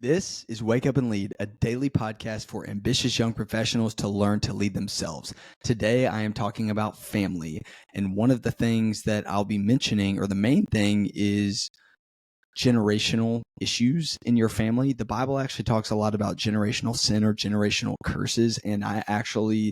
This is Wake Up and Lead, a daily podcast for ambitious young professionals to learn to lead themselves. Today, I am talking about family. And one of the things that I'll be mentioning, or the main thing, is generational issues in your family. The Bible actually talks a lot about generational sin or generational curses. And I actually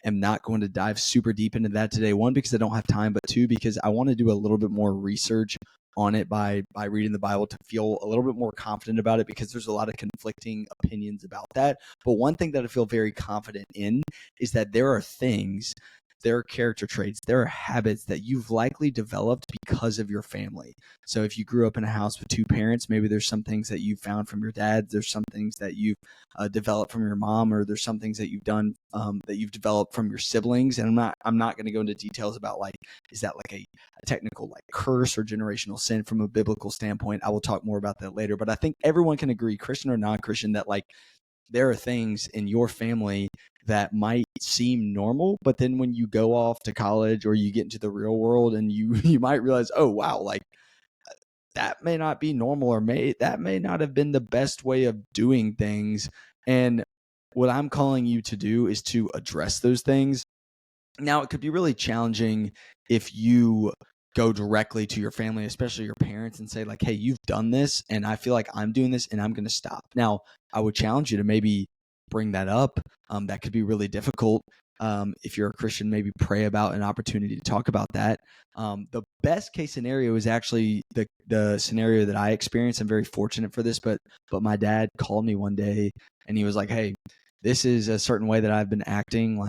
am not going to dive super deep into that today. One, because I don't have time, but two, because I want to do a little bit more research on it by reading the Bible to feel a little bit more confident about it, because there's a lot of conflicting opinions about that. But one thing that I feel very confident in is that there are character traits, there are habits that you've likely developed because of your family. So if you grew up in a house with two parents, maybe there's some things that you found from your dad, there's some things that you've developed from your mom, or there's some things that you've done that you've developed from your siblings. And I'm not going to go into details about is that like a technical curse or generational sin from a biblical standpoint. I will talk more about that later. But I think everyone can agree, Christian or non-Christian, that there are things in your family that might seem normal, but then when you go off to college or you get into the real world, and you might realize, oh wow, that may not be normal, or that may not have been the best way of doing things. And what I'm calling you to do is to address those things. Now, it could be really challenging if you go directly to your family, especially your parents, and say hey, you've done this and I feel like I'm doing this and I'm going to stop. Now, I would challenge you to maybe bring that up. That could be really difficult. If you're a Christian, maybe pray about an opportunity to talk about that. The best case scenario is actually the scenario that I experienced. I'm very fortunate for this, but my dad called me one day and he was like, hey, this is a certain way that I've been acting.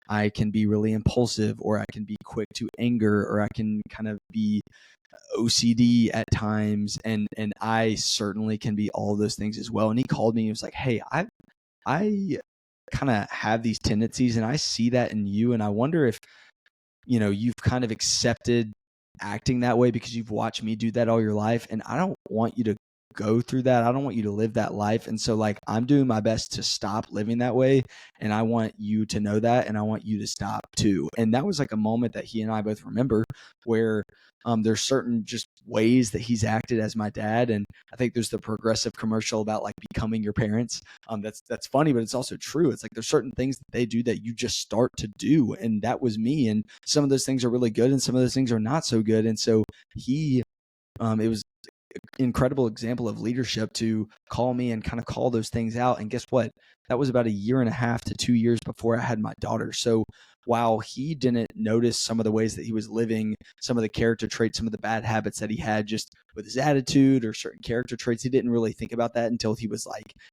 I can be really impulsive, or I can be quick to anger, or I can kind of be OCD at times. And I certainly can be all of those things as well. And he called me and he was like, hey, I kind of have these tendencies and I see that in you. And I wonder if, you've kind of accepted acting that way because you've watched me do that all your life. And I don't want you to go through that. I don't want you to live that life. And so I'm doing my best to stop living that way. And I want you to know that. And I want you to stop too. And that was a moment that he and I both remember where there's certain just ways that he's acted as my dad. And I think there's the Progressive commercial about becoming your parents. That's funny, but it's also true. It's there's certain things that they do that you just start to do. And that was me. And some of those things are really good and some of those things are not so good. And so it was incredible example of leadership to call me and kind of call those things out. And guess what? That was about 1.5 to 2 years before I had my daughter. So while he didn't notice some of the ways that he was living, some of the character traits, some of the bad habits that he had just with his attitude or certain character traits, he didn't really think about that until he was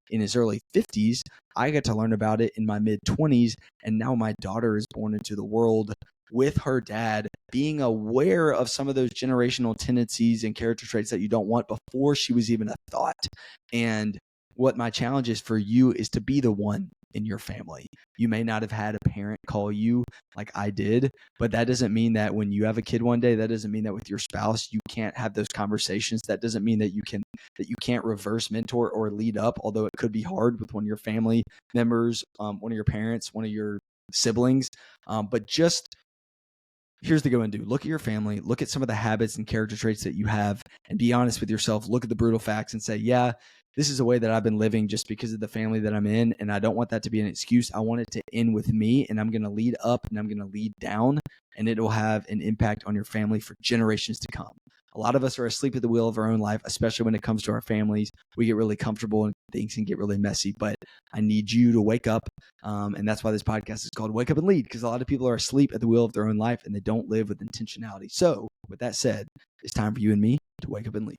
in his early 50s. I got to learn about it in my mid 20s. And now my daughter is born into the world with her dad being aware of some of those generational tendencies and character traits that you don't want before she was even a thought. And what my challenge is for you is to be the one in your family. You may not have had a parent call you like I did, but that doesn't mean that when you have a kid one day, that doesn't mean that with your spouse you can't have those conversations. That doesn't mean that you can't reverse mentor or lead up, although it could be hard with one of your family members, one of your parents, one of your siblings. But just here's the go and do. Look at your family, look at some of the habits and character traits that you have, and be honest with yourself. Look at the brutal facts and say, yeah, this is a way that I've been living just because of the family that I'm in. And I don't want that to be an excuse. I want it to end with me, and I'm going to lead up and I'm going to lead down, and it will have an impact on your family for generations to come. A lot of us are asleep at the wheel of our own life, especially when it comes to our families. We get really comfortable and things can get really messy, but I need you to wake up. And that's why this podcast is called Wake Up and Lead, because a lot of people are asleep at the wheel of their own life and they don't live with intentionality. So with that said, it's time for you and me to wake up and lead.